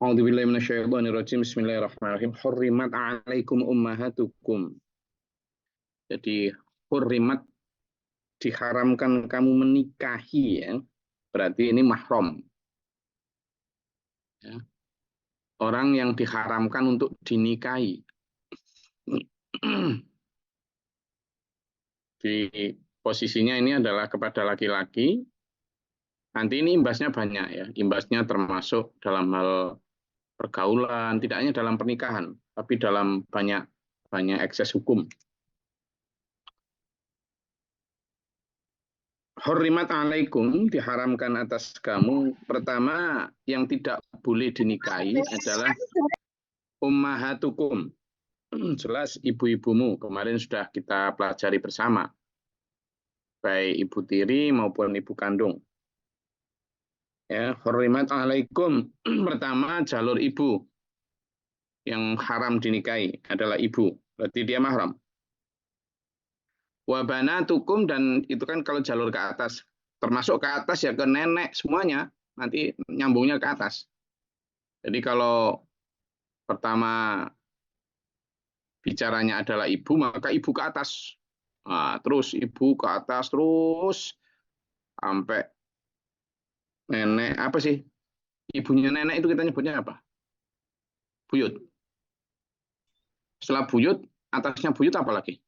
A'udzubillahi minasyaitonirrajim. Bismillahirrahmanirrahim. Hurrimat 'alaikum ummahatukum. Jadi hurrimat diharamkan kamu menikahi ya. Berarti ini mahram. Ya. Orang yang diharamkan untuk dinikahi. Di posisinya ini adalah kepada laki-laki. Nanti ini imbasnya banyak ya. Imbasnya termasuk dalam hal pergaulan, tidak hanya dalam pernikahan, tapi dalam banyak ekses hukum. Hurrimat 'alaikum, diharamkan atas kamu. Pertama, yang tidak boleh dinikahi adalah ummahatukum. Jelas ibu-ibumu. Kemarin sudah kita pelajari bersama. Baik ibu tiri maupun ibu kandung. Ya, hurrimat 'alaikum. Pertama, jalur ibu. Yang haram dinikahi adalah ibu. Berarti dia mahram. Wa banatukum, dan itu kan kalau jalur ke atas. Termasuk ke atas ya ke nenek semuanya. Nanti nyambungnya ke atas. Jadi kalau pertama bicaranya adalah ibu, maka ibu ke atas. Nah, terus ibu ke atas terus sampai nenek, apa sih? Ibunya nenek itu kita nyebutnya apa? Buyut. Setelah buyut, atasnya buyut apa lagi?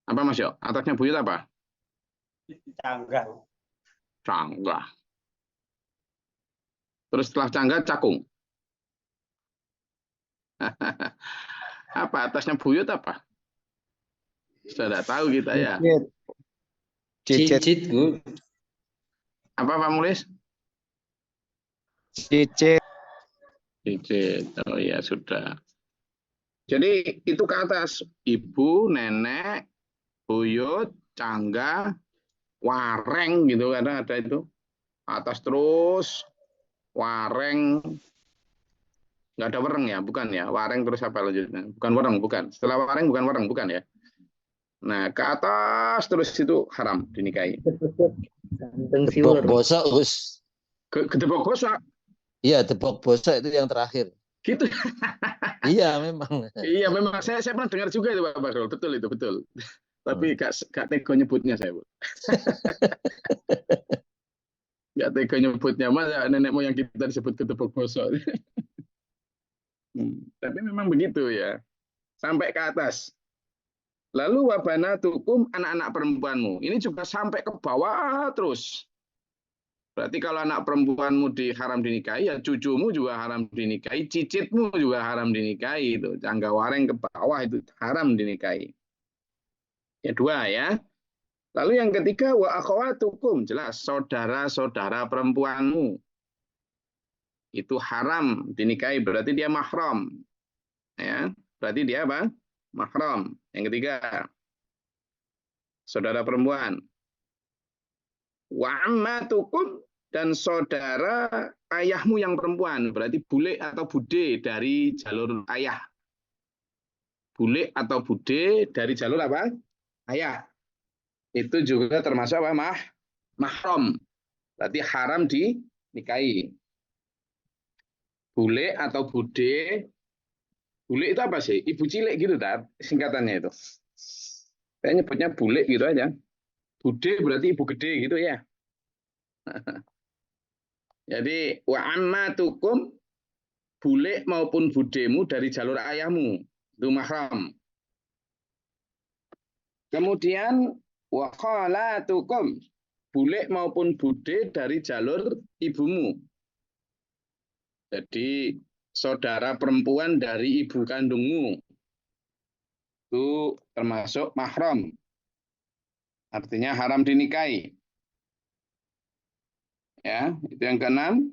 Apa Mas Yo? Atasnya buyut apa? Canggah. Canggah. Terus setelah canggah cakung. Apa atasnya buyut apa? Sudah tidak tahu kita ya. Cicit, Bu. Apa Pak Mulis? Cicit. Cicit. Oh ya sudah. Jadi itu ke atas. Ibu, nenek, buyut, cangga, wareng gitu kadang ada itu. Atas terus, wareng. Nggak ada wereng ya, bukan ya. Wareng terus apa lanjutnya? Bukan wereng, bukan. Setelah wareng bukan wereng, bukan ya. Nah, ke atas terus itu haram dinikahi. Depok Bosa, Us. Gedebok bosa. Iya, Depok Bosa itu yang terakhir. Gitu. Iya, memang. Iya, memang saya pernah dengar juga itu Pak Bakul. Betul itu, betul. Tapi gak tega nyebutnya saya, Bu. Gak tega nyebutnya, masa nenek moyang kita disebut gedebok bosa. Tapi memang begitu ya. Sampai ke atas. Lalu wabana tukum, anak-anak perempuanmu. Ini juga sampai ke bawah terus. Berarti kalau anak perempuanmu haram dinikahi, ya cucumu juga haram dinikahi, cicitmu juga haram dinikahi. Itu cangga wareng ke bawah itu haram dinikahi. Ya dua ya. Lalu yang ketiga wa akhawatukum, jelas saudara-saudara perempuanmu. Itu haram dinikahi, berarti dia mahram. Ya, berarti dia apa? Mahram. Yang ketiga, saudara perempuan. Wa ammatukum, dan saudara ayahmu yang perempuan, berarti bule atau bude dari jalur ayah. Bule atau bude dari jalur apa? Ayah. Itu juga termasuk apa? Mahram. Berarti haram dinikahi. Bule atau bude. Bule itu apa sih? Ibu cilik gitu tak? Singkatannya itu. Saya nyebutnya bule gitu aja. Bude berarti ibu gede gitu ya. Jadi wa ammatukum, bule maupun budemu dari jalur ayahmu, itu mahram. Kemudian wa khalatukum, bule maupun bude dari jalur ibumu. Jadi saudara perempuan dari ibu kandungmu. Itu termasuk mahram. Artinya haram dinikahi. Ya, itu yang keenam.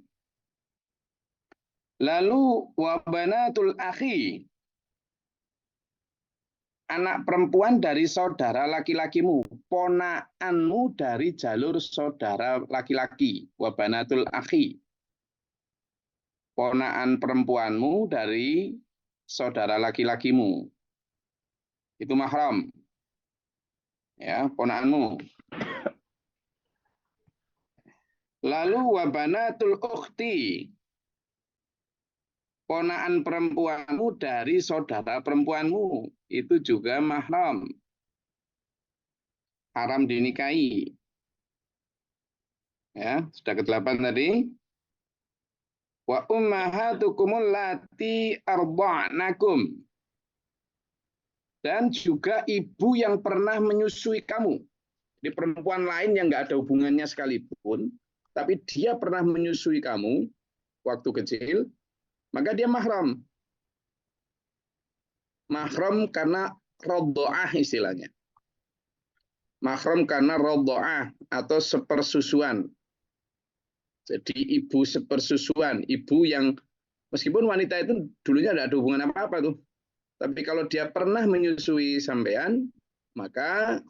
Lalu wabanatul akhi, anak perempuan dari saudara laki-lakimu, ponakanmu dari jalur saudara laki-laki, wabanatul akhi, ponakan perempuanmu dari saudara laki-lakimu, itu mahram, ya ponakanmu. Lalu wabanatul ukhti, Ponakan perempuanmu dari saudara perempuanmu itu juga mahram. Haram dinikahi. Ya, sudah ke-8 tadi. Wa ummahatukumul lati arda'nakum. Dan juga ibu yang pernah menyusui kamu. Di perempuan lain yang nggak ada hubungannya sekalipun, tapi dia pernah menyusui kamu waktu kecil, maka dia mahram. Mahram karena rodho'ah istilahnya. Mahram karena rodho'ah atau sepersusuan. Jadi ibu sepersusuan, ibu yang meskipun wanita itu dulunya tidak ada hubungan apa-apa tuh. Tapi kalau dia pernah menyusui sampean, maka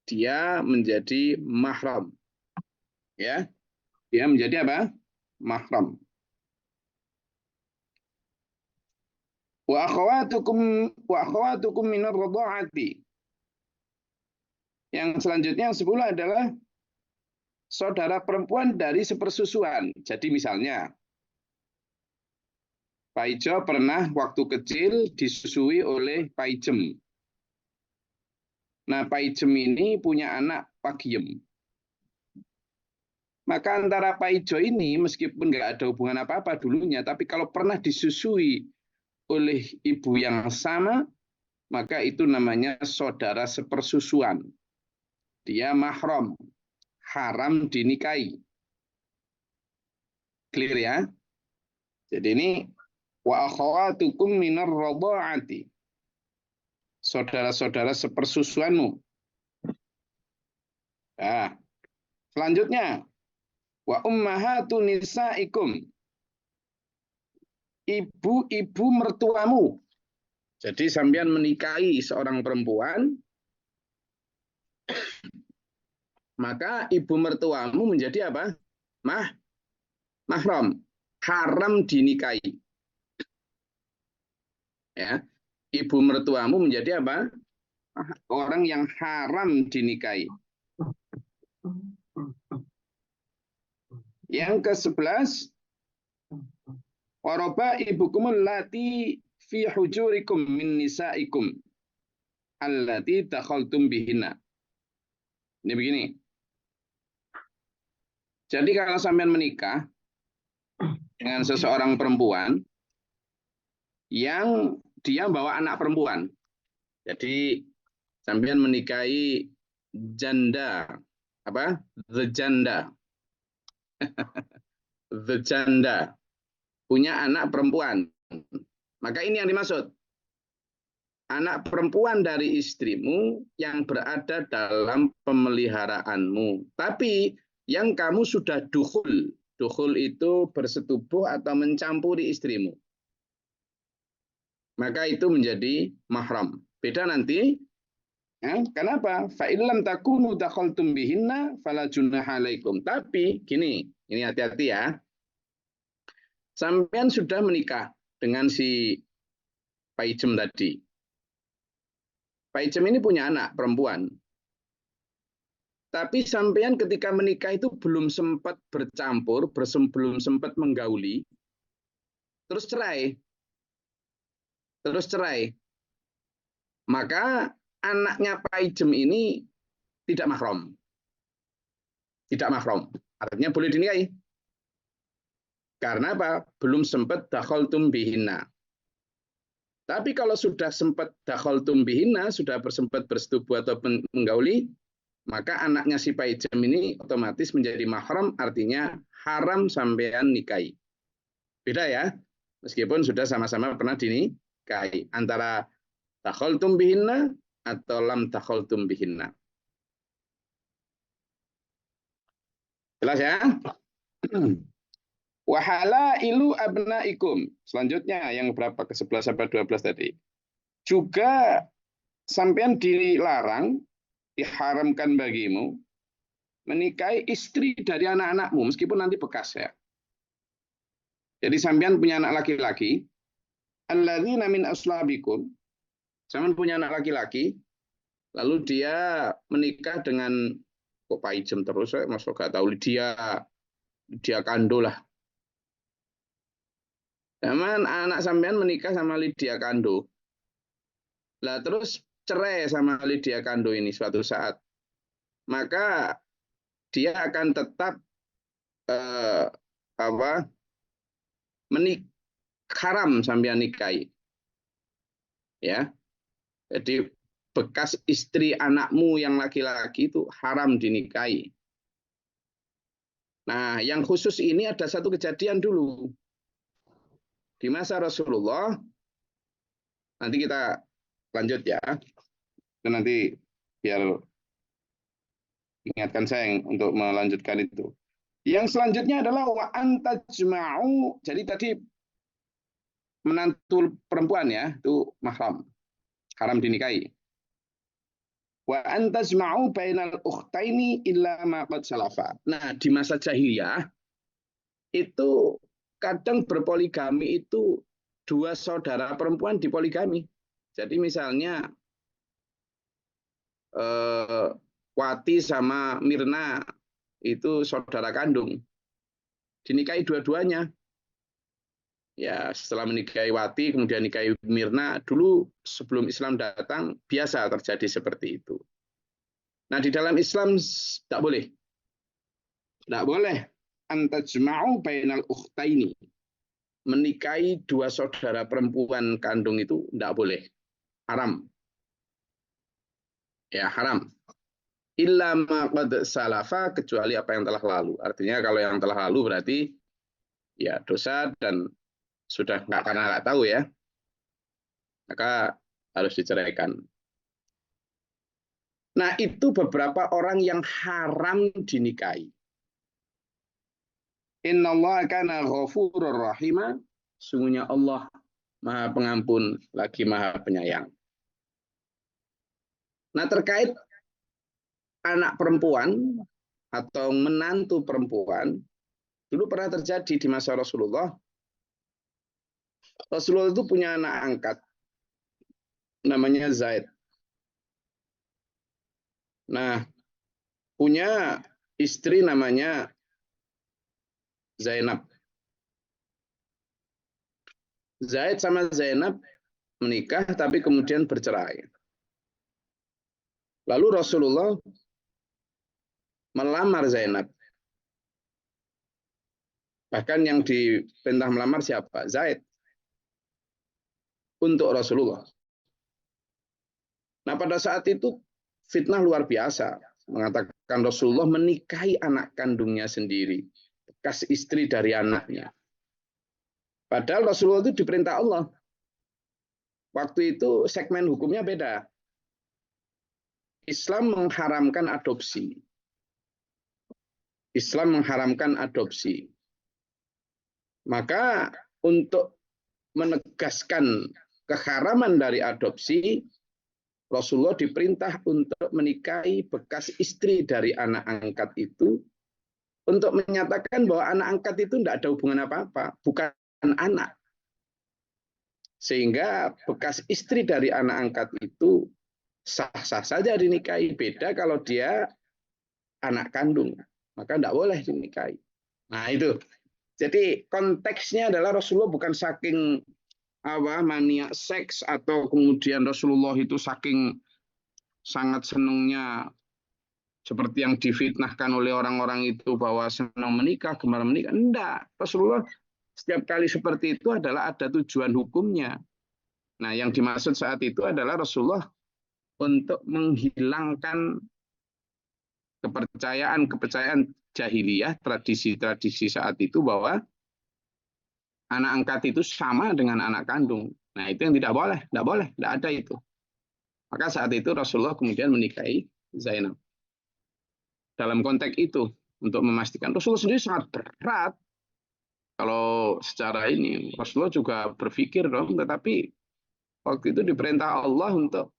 dia menjadi mahram. Ya, dia menjadi apa? Mahram. Wa akhawatukum minar radha'ati. Yang selanjutnya yang 10 adalah saudara perempuan dari sepersusuan. Jadi misalnya Pak Ijo pernah waktu kecil disusui oleh Pak Ijem. Nah, Pak Ijem ini punya anak Pak Giem. Maka antara Pak Ijo ini meskipun nggak ada hubungan apa-apa dulunya, tapi kalau pernah disusui oleh ibu yang sama, maka itu namanya saudara sepersusuan. Dia mahram, haram dinikahi. Clear ya? Jadi ini wa akhawatukum minar radha'ati. Saudara-saudara sepersusuanmu. Nah, selanjutnya wa ummahatu nisaikum. Ibu-ibu mertuamu. Jadi sampean menikahi seorang perempuan, maka ibu mertuamu menjadi apa? Mahram, haram dinikahi. Ya, ibu mertuamu menjadi apa? Orang yang haram dinikahi. Yang ke-11, waroba ibukumul lati fi hujurikum min nisaikum allati dakhaltum bihinna. Ini begini. Jadi kalau sampean menikah dengan seseorang perempuan yang dia bawa anak perempuan. Jadi sampean menikahi janda, apa? The janda. The janda punya anak perempuan. Maka ini yang dimaksud. Anak perempuan dari istrimu yang berada dalam pemeliharaanmu. Tapi yang kamu sudah dukhul. Dukhul itu bersetubuh atau mencampuri istrimu. Maka itu menjadi mahram. Beda nanti. Ya, kenapa? Fa'ilam takunu dakhaltum bihinna fala junaha alaikum. Tapi gini, ini hati-hati ya. Sampean sudah menikah dengan si Pak Ijem tadi. Pak Ijem ini punya anak perempuan. Tapi sampean ketika menikah itu belum sempat bercampur, belum sempat menggauli, terus cerai. Maka anaknya Pak Ijem ini tidak mahram. Tidak mahram. Artinya boleh dinikahi. Karena apa? Belum sempat dakhaltum bihinna. Tapi kalau sudah sempat dakhaltum bihinna, sudah sempat bersetubuh atau menggauli, maka anaknya si Pak Ijem ini otomatis menjadi mahram, artinya haram sampean nikahi. Beda ya, meskipun sudah sama-sama pernah dinikahi. Antara dakhaltum bihinna atau lam dakhaltum bihinna. Jelas ya? Wahalailu abnaikum. Selanjutnya yang berapa? Ke-11 sampai 12 tadi. Juga sampean dilarang, diharamkan bagimu menikahi istri dari anak-anakmu, meskipun nanti bekas ya. Jadi sampean punya anak laki-laki, alladzina min aslabikum, sampean punya anak laki-laki, lalu dia menikah dengan kok Pak Ijem terus, saya masuk gak tahu dia Kando lah. Zaman anak sampean menikah sama Lydia Kando. Lah terus cerai sama Lydia Kando ini suatu saat. Maka dia akan tetap eh, apa haram sampean nikahi. Ya. Jadi bekas istri anakmu yang laki-laki itu haram dinikahi. Nah, yang khusus ini ada satu kejadian dulu. Di masa Rasulullah, nanti kita lanjut ya. Dan nanti biar ingatkan saya untuk melanjutkan itu. Yang selanjutnya adalah wa antajma'u. Jadi tadi menantu perempuan ya, itu mahram. Haram dinikahi. Wa antajma'u bainal ukhtaini illa ma qad salafa. Nah, di masa jahiliyah itu kadang berpoligami itu dua saudara perempuan dipoligami. Jadi misalnya Wati sama Mirna itu saudara kandung, dinikahi dua-duanya. Ya, setelah menikahi Wati kemudian nikahi Mirna, dulu sebelum Islam datang biasa terjadi seperti itu. Nah, di dalam Islam tidak boleh. Tidak boleh antajma'u bainal ukhtaini. Menikahi dua saudara perempuan kandung itu tidak boleh. Haram. Ya, haram. Illa ma qad salafa, kecuali apa yang telah lalu. Artinya kalau yang telah lalu berarti ya dosa dan sudah karena nggak tahu ya. Maka harus diceraikan. Nah, itu beberapa orang yang haram dinikahi. Innallaha kana ghafurur rahima. Sungguhnya Allah Maha Pengampun lagi Maha Penyayang. Nah, terkait anak perempuan atau menantu perempuan, dulu pernah terjadi di masa Rasulullah. Rasulullah itu punya anak angkat, namanya Zaid. Nah, punya istri namanya Zainab. Zaid sama Zainab menikah tapi kemudian bercerai. Lalu Rasulullah melamar Zainab. Bahkan yang diperintah melamar siapa? Zaid. Untuk Rasulullah. Nah, pada saat itu fitnah luar biasa. Mengatakan Rasulullah menikahi anak kandungnya sendiri. Bekas istri dari anaknya. Padahal Rasulullah itu diperintah Allah. Waktu itu segmen hukumnya beda. Islam mengharamkan adopsi. Islam mengharamkan adopsi. Maka untuk menegaskan keharaman dari adopsi, Rasulullah diperintah untuk menikahi bekas istri dari anak angkat itu untuk menyatakan bahwa anak angkat itu tidak ada hubungan apa-apa, bukan anak. Sehingga bekas istri dari anak angkat itu sah-sah saja dinikahi. Beda kalau dia anak kandung, maka tidak boleh dinikahi. Nah itu. Jadi konteksnya adalah Rasulullah bukan saking maniak seks atau kemudian Rasulullah itu saking sangat senangnya seperti yang difitnahkan oleh orang-orang itu bahwa senang menikah, gemar menikah. Enggak. Rasulullah setiap kali seperti itu adalah ada tujuan hukumnya. Nah, yang dimaksud saat itu adalah Rasulullah untuk menghilangkan kepercayaan jahiliyah, tradisi-tradisi saat itu bahwa anak angkat itu sama dengan anak kandung. Nah, itu yang tidak boleh, tidak ada itu. Maka saat itu Rasulullah kemudian menikahi Zainab. Dalam konteks itu, untuk memastikan Rasulullah sendiri sangat berat. Kalau secara ini, Rasulullah juga berpikir dong, tetapi waktu itu diperintah Allah untuk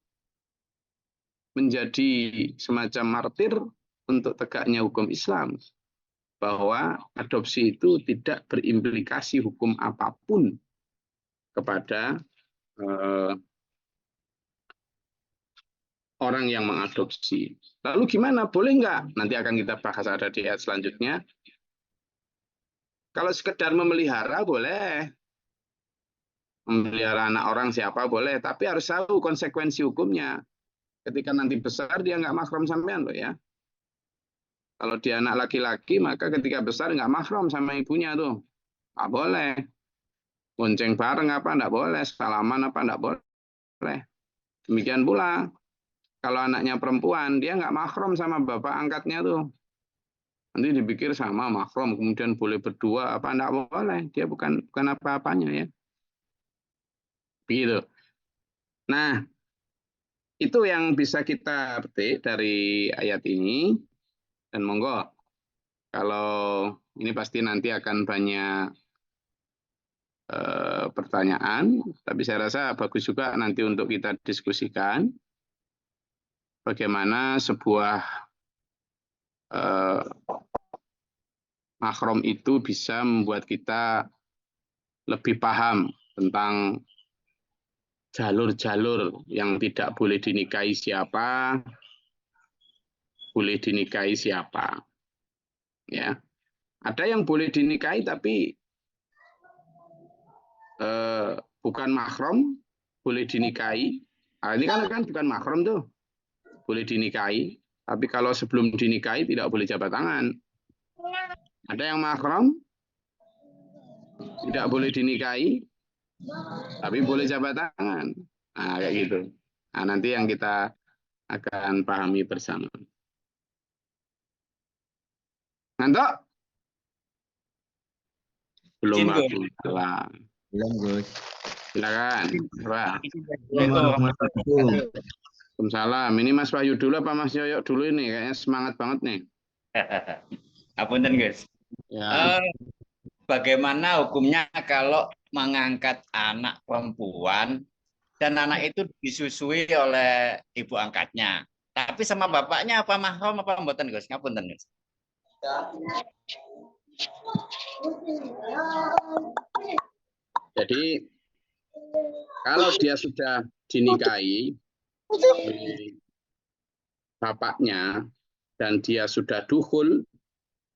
menjadi semacam martir untuk tegaknya hukum Islam. Bahwa adopsi itu tidak berimplikasi hukum apapun kepada orang yang mengadopsi. Lalu gimana? Boleh nggak? Nanti akan kita bahas ada di ayat selanjutnya. Kalau sekedar memelihara boleh. memelihara anak orang siapa boleh, tapi harus tahu konsekuensi hukumnya. Ketika nanti besar dia nggak mahram sampean loh ya. Kalau dia anak laki-laki maka ketika besar nggak mahram sama ibunya tuh, nggak boleh. Bonceng bareng apa nggak boleh, salaman apa nggak boleh. Demikian pula kalau anaknya perempuan dia nggak mahram sama bapak angkatnya tuh. Nanti dipikir sama mahram, kemudian boleh berdua apa nggak boleh. Dia bukan apa-apanya ya. Begitu. Nah, itu yang bisa kita petik dari ayat ini. Dan monggo, kalau ini pasti nanti akan banyak pertanyaan, tapi saya rasa bagus juga nanti untuk kita diskusikan bagaimana sebuah mahram itu bisa membuat kita lebih paham tentang jalur-jalur yang tidak boleh dinikahi siapa, boleh dinikahi siapa. Ya, ada yang boleh dinikahi tapi bukan mahram, boleh dinikahi. Nah, ini kan bukan mahram tuh, boleh dinikahi. Tapi kalau sebelum dinikahi tidak boleh jabat tangan. Ada yang mahram, tidak boleh dinikahi, tapi boleh jabat tangan. Nah, kayak gitu. Nah, nanti yang kita akan pahami bersama. Ngantuk? Belum waktu. Belum, Gus. Silakan. Pak. Assalamualaikum. Waalaikumsalam. Ini Mas Wahyu dulu apa Mas Yoyo dulu ini? Kayaknya semangat banget nih. Apunten, Gus. Ya. Bagaimana hukumnya kalau mengangkat anak perempuan dan anak itu disusui oleh ibu angkatnya, tapi sama bapaknya apa mahram apa mboten, Gus? Ngapunten, Gus. Jadi kalau dia sudah dinikahi oleh bapaknya dan dia sudah dukhul,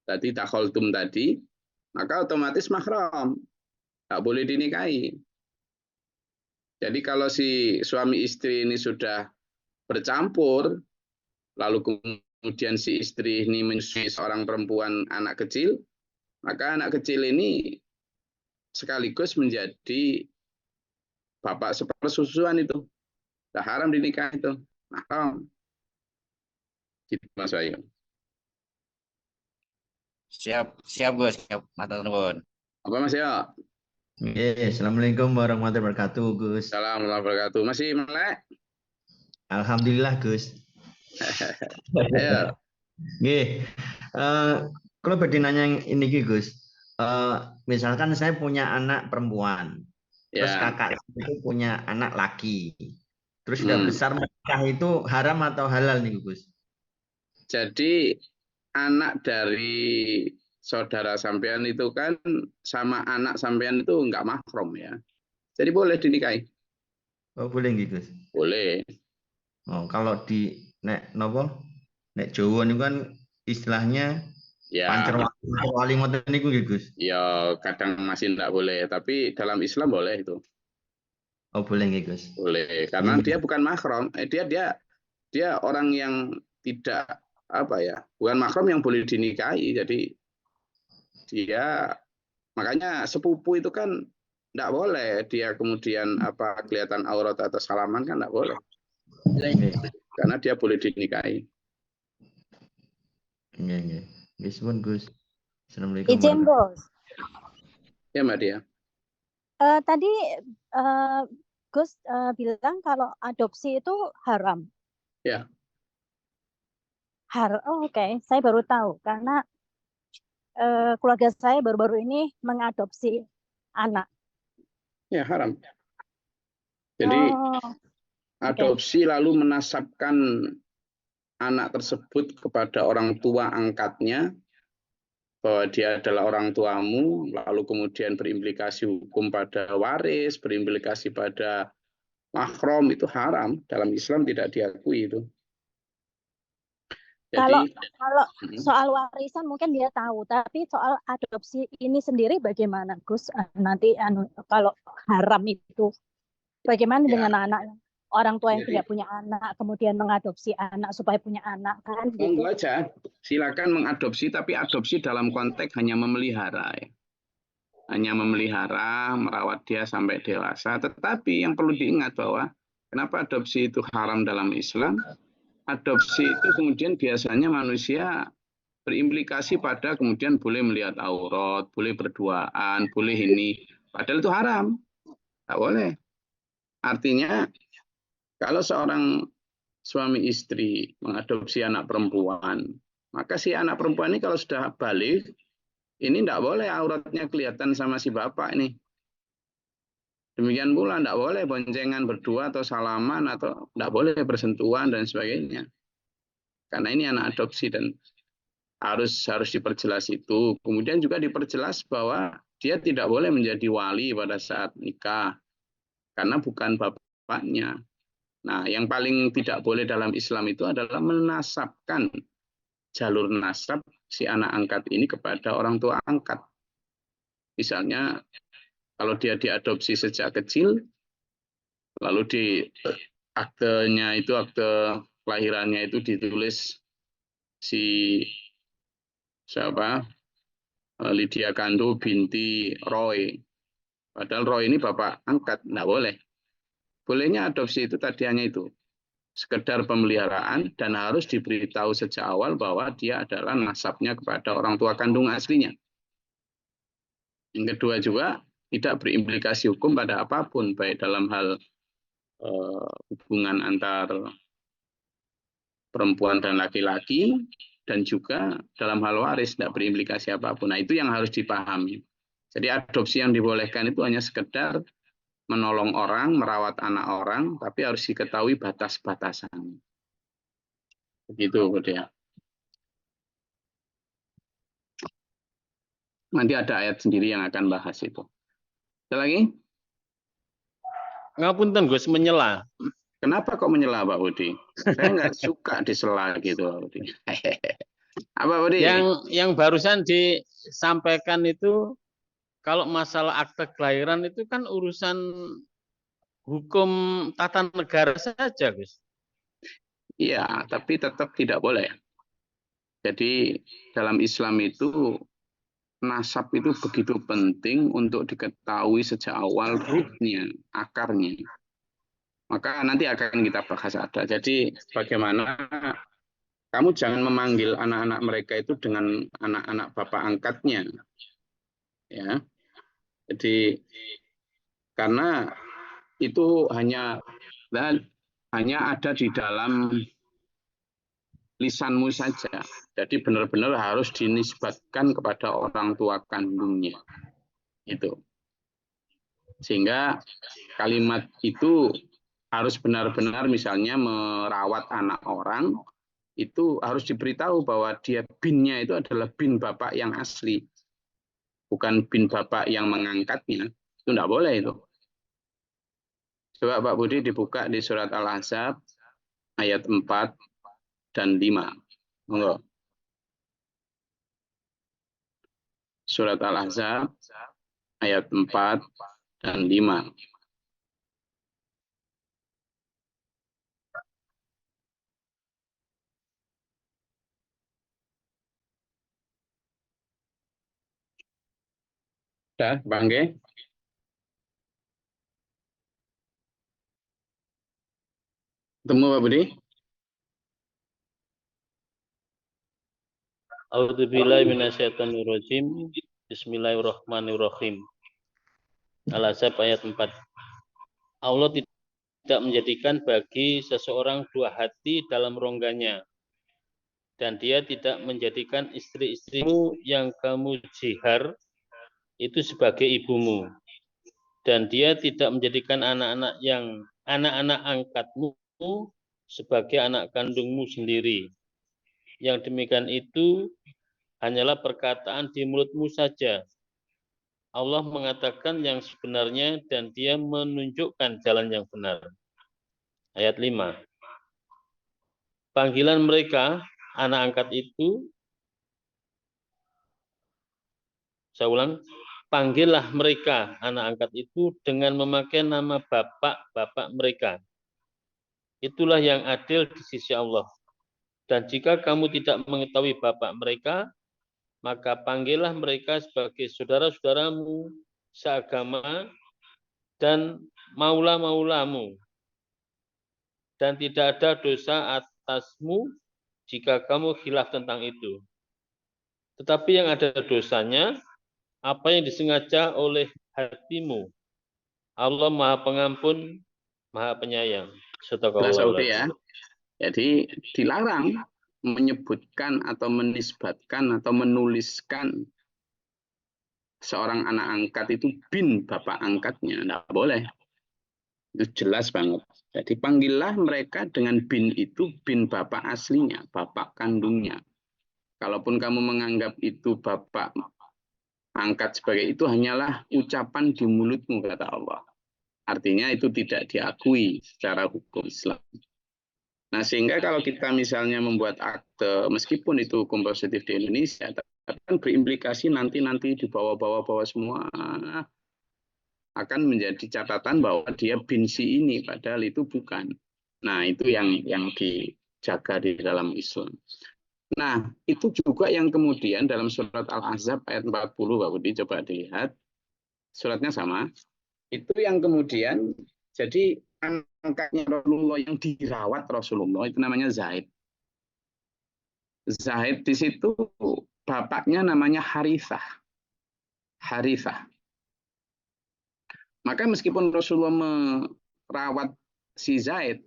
tadi takholtum tadi, maka otomatis mahram, nggak boleh dinikahi. Jadi kalau si suami istri ini sudah bercampur, lalu kemudian si istri ini menyusui seorang perempuan anak kecil, maka anak kecil ini sekaligus menjadi bapak sepersusuan itu. Tidak haram dinikahi itu. Mahram. Gitu Mas Wahyu. Siap, Gus. Siap, matur nuwun. Apa Mas Yo? Assalamualaikum warahmatullahi wabarakatuh, Gus. Assalamualaikum warahmatullahi wabarakatuh. Masih melek? Alhamdulillah, Gus. Ayo. Nggih. Kalau badhe nanya ini Gus. Misalkan saya punya anak perempuan, terus Ya. kakak itu punya anak laki. Terus sudah besar menikah itu haram atau halal nih, Gus? Jadi anak dari saudara sampean itu kan sama anak sampean itu enggak mahram ya. Jadi boleh dinikahi. Oh, boleh nggih, Gus? Boleh. Oh, kalau di nek Jawa niku kan istilahnya Ya. pancer wali ngoten niku nggih, Gus. Ya kadang masih enggak boleh, tapi dalam Islam boleh itu. Oh, boleh nggih, Gus? Boleh, karena dia bukan mahram. Dia orang yang tidak bukan mahram yang boleh dinikahi. Jadi dia makanya sepupu itu kan enggak boleh dia kemudian kelihatan aurat atau salaman kan enggak boleh. Karena dia boleh dinikahi. Nggih. Nggih, suwun, Gus. Assalamualaikum. Izin, Bos. Ya, Mbak Dia. Tadi Gus bilang kalau adopsi itu haram. Ya. Oh, oke. Saya baru tahu karena keluarga saya baru-baru ini mengadopsi anak. Ya, haram. Jadi adopsi lalu menasabkan anak tersebut kepada orang tua angkatnya bahwa dia adalah orang tuamu, lalu kemudian berimplikasi hukum pada waris, berimplikasi pada mahram, itu haram. Dalam Islam tidak diakui itu. Kalau Jadi kalau soal warisan mungkin dia tahu, tapi soal adopsi ini sendiri bagaimana, Gus? Nanti kalau haram itu, bagaimana ya, dengan anak orang tua yang jadi tidak punya anak, kemudian mengadopsi anak supaya punya anak, kan gitu? monggo aja, silakan mengadopsi, tapi adopsi dalam konteks hanya memelihara, ya. Hanya memelihara, merawat dia sampai dewasa. Tetapi yang perlu diingat bahwa kenapa adopsi itu haram dalam Islam? Adopsi itu kemudian biasanya manusia berimplikasi pada kemudian boleh melihat aurat, boleh berduaan, boleh ini. Padahal itu haram. Tidak boleh. Artinya kalau seorang suami istri mengadopsi anak perempuan, maka si anak perempuan ini kalau sudah balik, ini tidak boleh auratnya kelihatan sama si bapak ini. Demikian pula tidak boleh boncengan berdua atau salaman atau tidak boleh bersentuhan dan sebagainya. Karena ini anak adopsi dan harus diperjelas itu. Kemudian juga diperjelas bahwa dia tidak boleh menjadi wali pada saat nikah karena bukan bapaknya. Nah, yang paling tidak boleh dalam Islam itu adalah menasabkan jalur nasab si anak angkat ini kepada orang tua angkat. Misalnya kalau dia diadopsi sejak kecil, lalu di aktenya itu, akte kelahirannya itu ditulis si siapa, Lydia Kandu binti Roy. Padahal Roy ini bapak angkat, tidak boleh. Bolehnya adopsi itu tadi hanya itu, sekedar pemeliharaan dan harus diberitahu sejak awal bahwa dia adalah nasabnya kepada orang tua kandung aslinya. Yang kedua juga tidak berimplikasi hukum pada apapun, baik dalam hal hubungan antar perempuan dan laki-laki, dan juga dalam hal waris tidak berimplikasi apapun. Nah, itu yang harus dipahami. Jadi adopsi yang dibolehkan itu hanya sekedar menolong orang, merawat anak orang, tapi harus diketahui batas-batasan. Begitu, Budia. Nanti ada ayat sendiri yang akan bahas itu. Ada lagi? Ngapunten Gus, menyela. Kenapa kok menyela, Pak Budi? Saya nggak suka disela gitu, Pak Budi. Apa, Budi? Yang barusan disampaikan itu, kalau masalah akte kelahiran itu kan urusan hukum tata negara saja, Gus. Iya, tapi tetap tidak boleh. Jadi dalam Islam itu nasab itu begitu penting untuk diketahui sejak awal rootnya, akarnya. Maka nanti akan kita bahas ada. Jadi bagaimana kamu jangan memanggil anak-anak mereka itu dengan anak-anak bapak angkatnya. Ya. Jadi karena itu hanya ada di dalam lisanmu saja. Jadi benar-benar harus dinisbatkan kepada orang tua kandungnya. Itu. Sehingga kalimat itu harus benar-benar misalnya merawat anak orang, itu harus diberitahu bahwa dia binnya itu adalah bin bapak yang asli. Bukan bin bapak yang mengangkatnya. Itu tidak boleh itu. Coba Pak Budi dibuka di surat Al-Ahzab ayat 4 dan 5. Monggo. Surat Al-Ahzab ayat 4 dan 5. Sudah, Bangge? Temu Pak Budi? A'udzubillahi minasyaitonirrajim. Bismillahirrahmanirrahim. Al-Ahzab ayat 4. Allah tidak menjadikan bagi seseorang dua hati dalam rongganya, dan dia tidak menjadikan istri-istrimu yang kamu jihar itu sebagai ibumu, dan dia tidak menjadikan anak-anak angkatmu sebagai anak kandungmu sendiri. Yang demikian itu hanyalah perkataan di mulutmu saja. Allah mengatakan yang sebenarnya dan dia menunjukkan jalan yang benar. Ayat 5. Panggilan mereka anak angkat itu, saya ulang, panggillah mereka, anak angkat itu, dengan memakai nama bapak-bapak mereka. Itulah yang adil di sisi Allah. Dan jika kamu tidak mengetahui bapak mereka, maka panggillah mereka sebagai saudara-saudaramu seagama dan maula-maulamu. Dan tidak ada dosa atasmu jika kamu khilaf tentang itu. Tetapi yang ada dosanya, apa yang disengaja oleh hatimu. Allah Maha Pengampun, Maha Penyayang. Jelas Saudi Sadaqallahul ya. adzim. Jadi dilarang menyebutkan atau menisbatkan atau menuliskan seorang anak angkat itu bin bapak angkatnya. Tidak boleh. Itu jelas banget. Jadi panggillah mereka dengan bin itu bin bapak aslinya, bapak kandungnya. Kalaupun kamu menganggap itu bapak angkat sebagai itu hanyalah ucapan di mulutmu, kata Allah. Artinya itu tidak diakui secara hukum Islam. Nah, sehingga kalau kita misalnya membuat akte, meskipun itu hukum positif di Indonesia, tapi kan berimplikasi nanti di bawah-bawah semua akan menjadi catatan bahwa dia bin si ini, padahal itu bukan. Nah, itu yang dijaga di dalam Islam. Nah, itu juga yang kemudian dalam surat Al-Ahzab ayat 40, Pak Budi, coba dilihat. Suratnya sama. Itu yang kemudian, jadi angkatnya Rasulullah yang dirawat Rasulullah, itu namanya Zaid. Zaid di situ, bapaknya namanya Harithah. Harithah. Maka meskipun Rasulullah merawat si Zaid,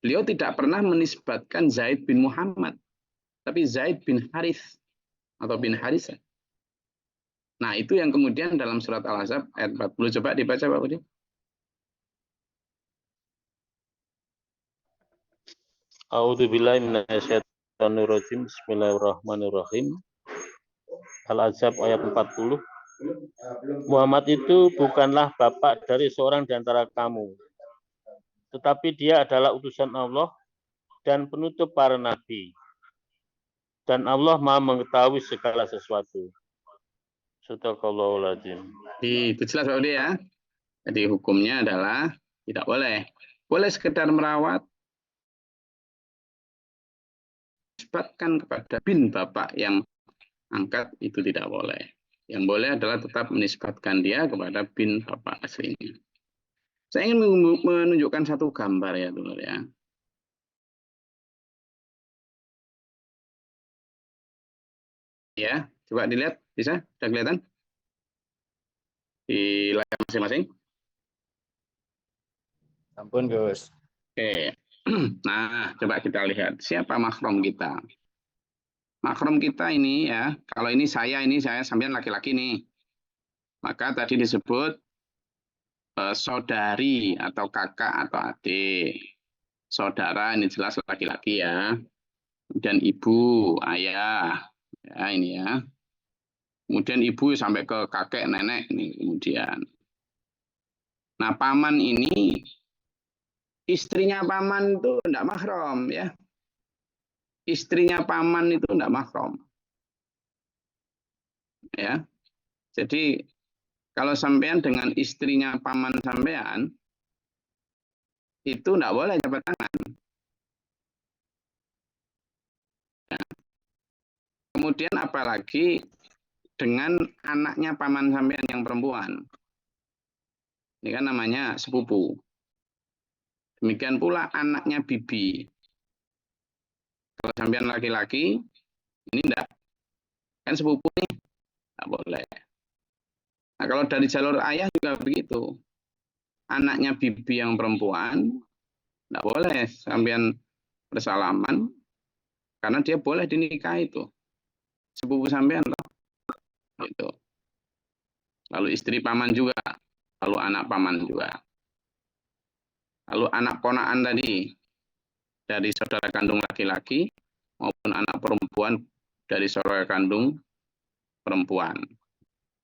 beliau tidak pernah menisbatkan Zaid bin Muhammad, tapi Zaid bin Harith atau bin Harithah. Nah, itu yang kemudian dalam surat Al-Ahzab ayat 40. Coba dibaca, Pak Budi. A'udzubillahi minasyaitonirrajim. Bismillahirrahmanirrahim. Al-Ahzab ayat 40. Muhammad itu bukanlah bapak dari seorang di antara kamu, tetapi dia adalah utusan Allah dan penutup para nabi. Dan Allah Maha mengetahui segala sesuatu. Sadaqallahul adzim. Itu jelas, Pak Budi ya. Jadi hukumnya adalah tidak boleh. Boleh sekedar merawat, nisbatkan kepada bin bapak yang angkat, itu tidak boleh. Yang boleh adalah tetap menisbatkan dia kepada bin bapak aslinya. Saya ingin menunjukkan satu gambar ya dulu ya. Ya, coba dilihat, bisa? Sudah kelihatan? Di layar masing-masing? Ampun, Gus. Oke. Nah, coba kita lihat siapa mahram kita. Mahram kita ini ya, kalau ini saya sampean laki-laki nih. Maka tadi disebut saudari atau kakak atau adik. Saudara ini jelas laki-laki ya. Kemudian ibu, ayah, ya ini ya. Kemudian ibu sampai ke kakek, nenek ini kemudian. Nah, paman ini istrinya paman itu tidak mahram ya. Istrinya paman itu tidak mahram. Ya. Jadi kalau sampean dengan istrinya paman sampean itu tidak boleh jabat tangan. Ya. Kemudian apalagi dengan anaknya paman sampean yang perempuan. Ini kan namanya sepupu. Demikian pula anaknya bibi. Kalau sampean laki-laki, ini enggak. Kan sepupu nih, enggak boleh. Nah, kalau dari jalur ayah juga begitu. Anaknya bibi yang perempuan, enggak boleh sampean bersalaman, karena dia boleh dinikahi itu. Sepupu sampean loh. Gitu. Lalu istri paman juga, lalu anak paman juga. Lalu anak ponaan tadi, dari saudara kandung laki-laki maupun anak perempuan dari saudara kandung perempuan.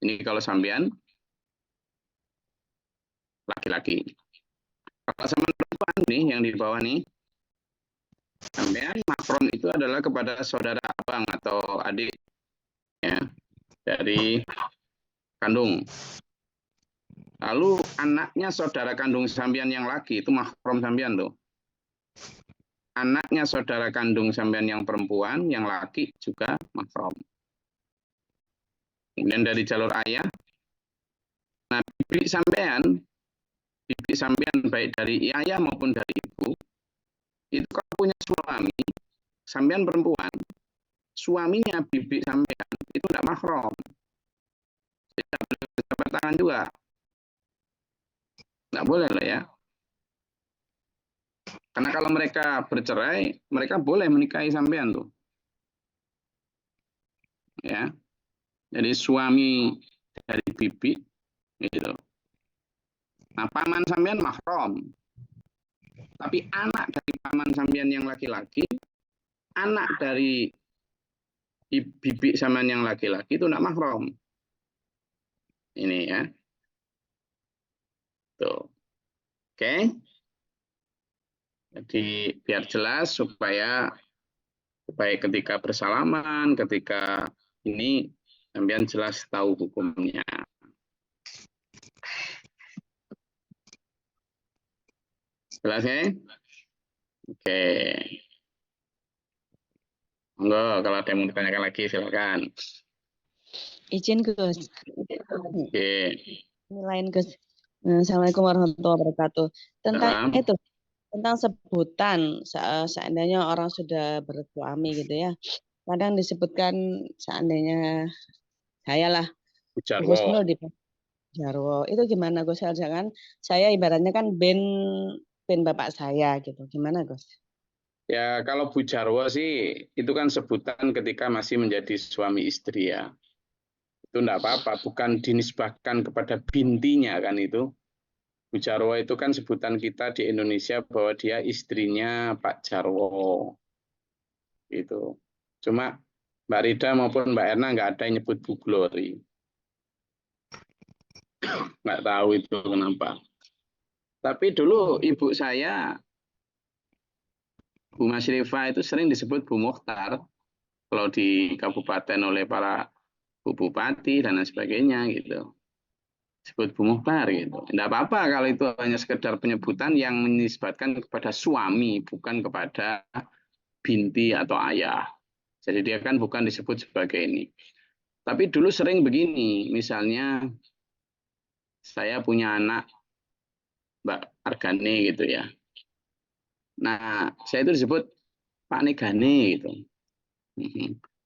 Ini kalau sampean laki-laki. Kalau sama perempuan nih yang di bawah nih, Sampean mahram itu adalah kepada saudara abang atau adik ya, dari kandung. Lalu anaknya saudara kandung sampean yang laki itu mahram sampean tuh. Anaknya saudara kandung sampean yang perempuan, yang laki juga mahram. Kemudian dari jalur ayah, nah bibi sampean baik dari ayah maupun dari ibu, itu kalau punya suami, sampean perempuan, suaminya bibi sampean itu tidak mahram. Tidak boleh berjabat tangan juga. Tidak boleh lah ya. Karena kalau mereka bercerai, mereka boleh menikahi sampean tuh. Ya. Jadi suami dari bibi gitu. Nah, paman sampean mahram. Tapi anak dari paman sampean yang laki-laki, anak dari bibi sampean yang laki-laki itu tidak mahram. Ini ya. Tuh. Oke. Jadi biar jelas supaya ketika bersalaman, ketika ini sampean jelas tahu hukumnya. Jelas ya? Oke. Enggak, kalau ada yang mau ditanyakan lagi silakan. Izin Gus. Oke. Ini lain Gus. Assalamualaikum warahmatullahi wabarakatuh. Tentang Salam. itu, tentang sebutan seandainya orang sudah bersuami gitu ya. Kadang disebutkan seandainya saya lah Gus Jarwo. Nul di Jarwo. Itu gimana Gus? Jangan saya ibaratnya kan ben bapak saya gitu. Gimana Gus? Ya, kalau Bu Jarwo sih, itu kan sebutan ketika masih menjadi suami istri ya. Itu enggak apa-apa, bukan dinisbahkan kepada bintinya kan itu. Bu Jarwo itu kan sebutan kita di Indonesia bahwa dia istrinya Pak Jarwo. Gitu. Cuma Mbak Rida maupun Mbak Erna nggak ada yang nyebut Bu Glory. Nggak tahu itu kenapa. Tapi dulu ibu saya, Bu Masrifah itu sering disebut Bu Mukhtar. Kalau di kabupaten oleh para Bu Bupati dan lain sebagainya gitu. Disebut Bu Mukhtar gitu. Tidak apa-apa kalau itu hanya sekedar penyebutan yang menisbatkan kepada suami, bukan kepada binti atau ayah. Jadi dia kan bukan disebut sebagai ini. Tapi dulu sering begini, misalnya saya punya anak Mbak Argane gitu ya. Nah, saya itu disebut Pak Negane gitu.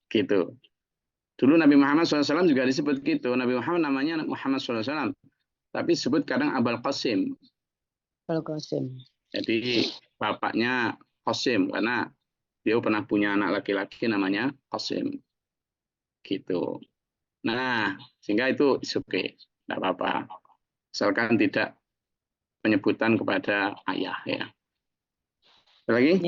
Gitu. Dulu Nabi Muhammad SAW juga disebut gitu. Nabi Muhammad namanya Muhammad SAW. Tapi disebut kadang Abul Qasim. Abul Qasim. Jadi bapaknya Qasim karena dia pernah punya anak laki-laki namanya Qasim. Gitu. Nah, sehingga itu oke, tidak apa-apa. Asalkan tidak penyebutan kepada ayah ya. Ada lagi?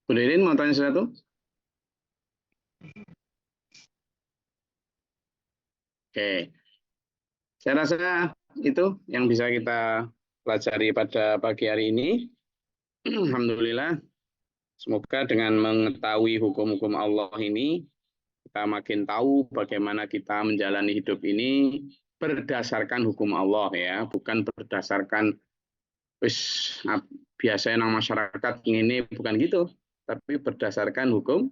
Bu Lirin mau tanya sesuatu? Oke. Saya rasa itu yang bisa kita pelajari pada pagi hari ini. Alhamdulillah. Semoga dengan mengetahui hukum-hukum Allah ini, kita makin tahu bagaimana kita menjalani hidup ini berdasarkan hukum Allah ya, bukan berdasarkan biasanya nang masyarakat ini, bukan gitu, tapi berdasarkan hukum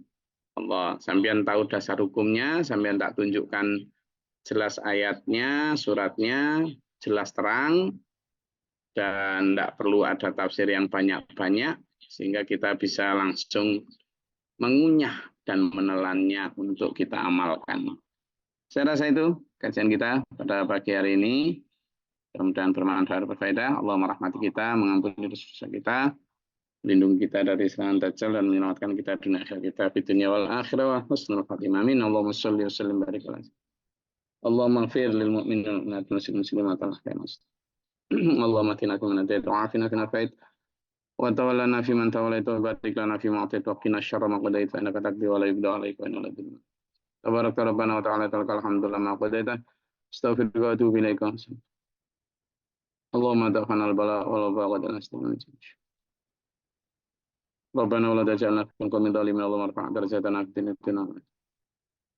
Allah. Sampean tahu dasar hukumnya, sampean tak tunjukkan jelas ayatnya, suratnya, jelas terang, dan tidak perlu ada tafsir yang banyak-banyak, sehingga kita bisa langsung mengunyah dan menelannya untuk kita amalkan. Saya rasa itu kajian kita pada pagi hari ini. Mudah-mudahan bermanfaat, berfaedah. Allah merahmati kita, mengampuni dosa kita, melindungi kita dari serangan dajjal dan menyelamatkan kita dunia akhirat kita di dunia wal akhirah wa husnul khatimah. Amin. Allahumma shalli wa sallim barik alaihi. Allahumma ighfir lil mu'minin wal muslimat wal muslimat. Allahumma atina fi man hadait wa afina fi man afait. وتولنا فيمن توليت وبارك لنا فيما أعطيت وقنا الشر ما قضيت فإنك تقضي ولا يقضى عليك وإنه لا يذل تبارك ربنا وتعالى لك الحمد لله ما قضيت استغفرك وأتوب إليك Allahumma da'fana al-bala wal wabaa wa da'na Rabbana wa la taj'alna fi qawmin dhalimin Allahumma arfa' darajatana fi dunya.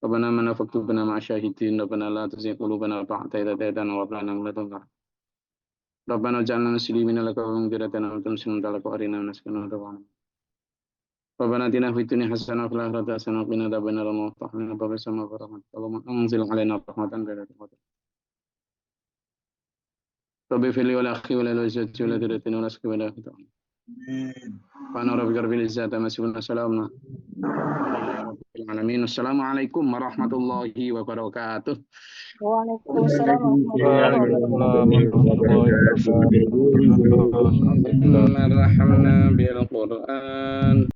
Rabbana man faktubna ma'a syahidin Rabbana la tuzigh qulubana ba'da idh hadaytana wa hab lana min ladunka Rabbana ij'alna muslimina laka wa mughfiratan wa muslimin laka wa arina naskana rabbana Rabbana atina fid dunya hasanah wa fil akhirati hasanah wa qina adzabannar wa qina adzaban sama rahmat Allahumma anzil 'alaina rahmatan min rahmatik Rabbi fili wa la akhi wa la wajhati wa la dirati wa la sakhi wa la khita Fana rabbika rabbil izzati amma yasifun salamun alamin. Assalamualaikum warahmatullahi wabarakatuh. Waalaikumsalam warahmatullahi wabarakatuh. Bismillahirrahmanirrahim. Bil Qur'an